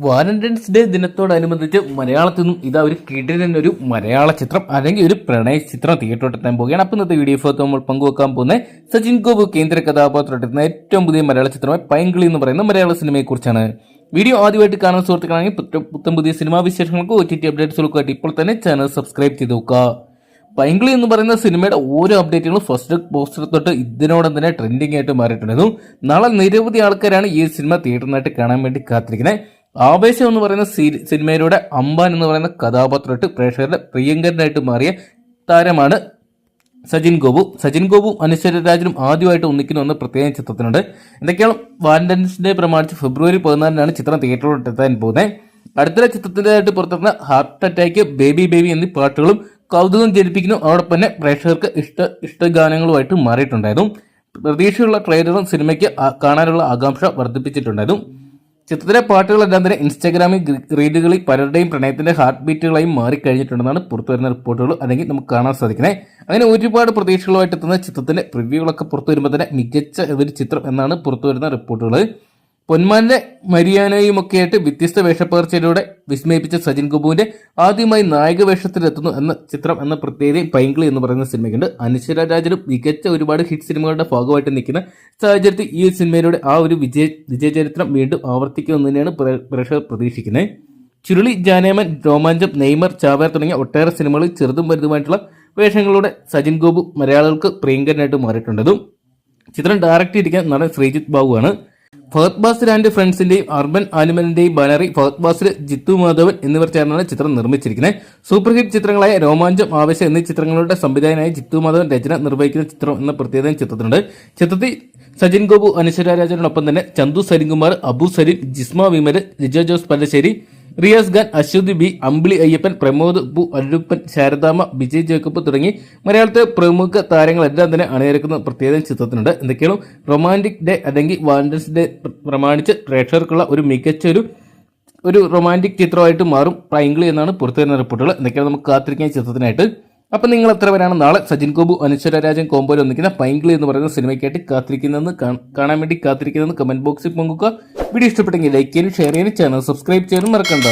Valentine's day ദിനത്തോടനുബന്ധിച്ച് മലയാളത്തിൽ നിന്നും ഇതാ ഒരു കിടിലൻ ഒരു മലയാള ചിത്രം അല്ലെങ്കിൽ ഒരു പ്രണയ ചിത്രം തിയേറ്ററിലെത്താൻ പോവുകയാണ്. അപ്പോൾ ഇന്നത്തെ വീഡിയോ ഫോട്ടോ നമ്മൾ പങ്കുവെക്കാൻ പോകുന്നത് സച്ചിൻ ഗോപു കേന്ദ്ര കഥാപാത്രമെത്തുന്ന ഏറ്റവും പുതിയ മലയാള ചിത്രമായ പൈങ്കിളി എന്ന് പറയുന്ന മലയാള സിനിമയെ കുറിച്ചാണ്. വീഡിയോ ആദ്യമായിട്ട് കാണാൻ സുഹൃത്തുക്കളാണെങ്കിൽ പുത്തൻ പുതിയ സിനിമാ വിശേഷങ്ങൾക്ക് OTT അപ്ഡേറ്റ്സുകൾക്കായിട്ട് ഇപ്പോൾ തന്നെ ചാനൽ സബ്സ്ക്രൈബ് ചെയ്ത് നോക്കുക. പൈങ്കിളി എന്ന് പറയുന്ന സിനിമയുടെ ഓരോ അപ്ഡേറ്റുകളും ഫസ്റ്റ് പോസ്റ്റർ തൊട്ട് ഇതിനോടൊപ്പം തന്നെ ട്രെൻഡിംഗ് ആയിട്ട് മാറിയിട്ടുണ്ടായിരുന്നു. നാളെ നിരവധി ആൾക്കാരാണ് ഈ സിനിമ തിയേറ്ററിനായിട്ട് കാണാൻ വേണ്ടി കാത്തിരിക്കുന്നത്. ആവേശം എന്ന് പറയുന്ന സിനിമയിലൂടെ അമ്പാൻ എന്ന് പറയുന്ന കഥാപാത്രമായിട്ട് പ്രേക്ഷകരുടെ പ്രിയങ്കരനായിട്ട് മാറിയ താരമാണ് സച്ചിൻ ഗോപു അനശ്വര രാജനും ആദ്യമായിട്ട് ഒന്നിക്കുന്ന ഒന്ന് പ്രത്യേക ചിത്രത്തിനുണ്ട്. എന്തൊക്കെയാണ് വാലന്റൈൻസ് ഡേ പ്രമാണിച്ച് ഫെബ്രുവരി 14 ചിത്രം തിയേറ്ററിലോട്ട് എത്താൻ പോകുന്നത്. അടുത്ത ചിത്രത്തിൻ്റെതായിട്ട് പുറത്തിറങ്ങുന്ന ഹാർട്ട് അറ്റാക്ക്, ബേബി എന്നീ പാട്ടുകളും കൗതുകം ജനിപ്പിക്കുന്നു. അതോടൊപ്പം തന്നെ പ്രേക്ഷകർക്ക് ഇഷ്ടഗാനങ്ങളുമായിട്ട് മാറിയിട്ടുണ്ടായിരുന്നു. പ്രതീക്ഷയുള്ള ട്രെയിലറും സിനിമയ്ക്ക് കാണാനുള്ള ആകാംക്ഷ വർദ്ധിപ്പിച്ചിട്ടുണ്ടായിരുന്നു. ചിത്രത്തിലെ പാട്ടുകളെല്ലാം തന്നെ ഇൻസ്റ്റാഗ്രാമിൽ റീലുകളിൽ പലരുടെയും പ്രണയത്തിന്റെ ഹാർട്ട് ബീറ്റുകളായി മാറിക്കഴിഞ്ഞിട്ടുണ്ടെന്നാണ് പുറത്തുവരുന്ന റിപ്പോർട്ടുകൾ അല്ലെങ്കിൽ നമുക്ക് കാണാൻ സാധിക്കുന്നത്. അങ്ങനെ ഒരുപാട് പ്രതീക്ഷകളുമായിട്ട് എത്തുന്ന ചിത്രത്തിന്റെ പ്രിവ്യൂകളൊക്കെ പുറത്തു വരുമ്പോൾ തന്നെ മികച്ച ഒരു ചിത്രം എന്നാണ് പുറത്തുവരുന്ന റിപ്പോർട്ടുകൾ. പൊന്മാനിലെ മരിയാനയും ഒക്കെ ആയിട്ട് വ്യത്യസ്ത വേഷപ്പകർച്ചയിലൂടെ വിസ്മയിപ്പിച്ച സച്ചിൻ ഗോപുവിന്റെ ആദ്യമായി നായക വേഷത്തിലെത്തുന്നു എന്ന ചിത്രം എന്ന പ്രത്യേകതയും പൈങ്കിളി എന്ന് പറയുന്ന സിനിമയ്ക്കുണ്ട്. അനശ്വര രാജനും മികച്ച ഒരുപാട് ഹിറ്റ് സിനിമകളുടെ ഭാഗമായിട്ട് നിൽക്കുന്ന സാഹചര്യത്തിൽ ഈ സിനിമയിലൂടെ ആ ഒരു വിജയചരിത്രം വീണ്ടും ആവർത്തിക്കുമെന്ന് തന്നെയാണ് പ്രേക്ഷകർ പ്രതീക്ഷിക്കുന്നത്. ചുരുളി, ജാനേമൻ, രോമാഞ്ചം, നെയ്മർ, ചാവേർ തുടങ്ങിയ ഒട്ടേറെ സിനിമകളിൽ ചെറുതും വലുതുമായിട്ടുള്ള വേഷങ്ങളിലൂടെ സച്ചിൻ ഗോപു മലയാളികൾക്ക് പ്രിയങ്കരനായിട്ട് മാറിയിട്ടുണ്ടതും. ചിത്രം ഡയറക്റ്റ് ചെയ്തിരിക്കാൻ നടൻ ശ്രീജിത്ത് ബാബുവാണ്. ഫഹദ് ബാസിൽ ആൻഡ് ഫ്രണ്ട്സിന്റെയും അർബൻ ആനിമലിന്റെയും ബാനറിൽ ഫഹദ് ബാസിൽ, ജിത്തു മാധവൻ എന്നിവർ ചേർന്നാണ് ചിത്രം നിർമ്മിച്ചിരിക്കുന്നത്. സൂപ്പർ ഹിറ്റ് ചിത്രങ്ങളായ രോമാഞ്ചം, ആവേശം എന്നീ ചിത്രങ്ങളുടെ സംവിധായകനായ ജിത്തു മാധവൻ രചന നിർവഹിക്കുന്ന ചിത്രം എന്ന പ്രത്യേകത ചിത്രത്തിനുണ്ട്. ചിത്രത്തിൽ സച്ചിൻ ഗോപു, അനശ്വര രാജനൊപ്പം തന്നെ ചന്തു സരിൻകുമാർ, അബു സലീം, ജിസ്മ വിമല്, ലിജോ ജോസ് പല്ലശ്ശേരി, റിയാസ് ഖാൻ, അശ്വതി ബി, അമ്പിളി അയ്യപ്പൻ, പ്രമോദ് പു, അല്ലൂപ്പൻ, ശാരദാമ്മ, വിജയ് ജേക്കബ് തുടങ്ങി മലയാളത്തിലെ പ്രമുഖ താരങ്ങളെല്ലാം തന്നെ അണിനിരക്കുന്ന പ്രത്യേക ചിത്രത്തിനുണ്ട്. എന്തൊക്കെയാണ് റൊമാൻറ്റിക് ഡേ അല്ലെങ്കിൽ വാലന്റൈൻസ് ഡേ പ്രമാണിച്ച് പ്രേക്ഷകർക്കുള്ള ഒരു മികച്ച ഒരു റൊമാൻറ്റിക് ചിത്രമായിട്ട് മാറും പൈങ്കിളി എന്നാണ് പുറത്തുവരുന്ന റിപ്പോർട്ടുകൾ. എന്തൊക്കെയാണ് നമുക്ക് കാത്തിരിക്കുന്ന ചിത്രത്തിനായിട്ട്. അപ്പം നിങ്ങൾ എത്ര പേരാണ് നാളെ സച്ചിൻ ഗോപു അനശ്വര രാജൻ കോമ്പോയിൽ ഒന്നിക്കുന്ന പൈങ്കിളി എന്ന് പറയുന്ന സിനിമയ്ക്കായിട്ട് കാണാൻ വേണ്ടി കാത്തിരിക്കുന്നതെന്ന് കമന്റ് ബോക്സിൽ പങ്കുക. വീഡിയോ ഇഷ്ടപ്പെട്ടെങ്കിൽ ലൈക്ക് ചെയ്യാനും ഷെയർ ചെയ്യാനും ചാനൽ സബ്സ്ക്രൈബ് ചെയ്യാനും മറക്കണ്ട.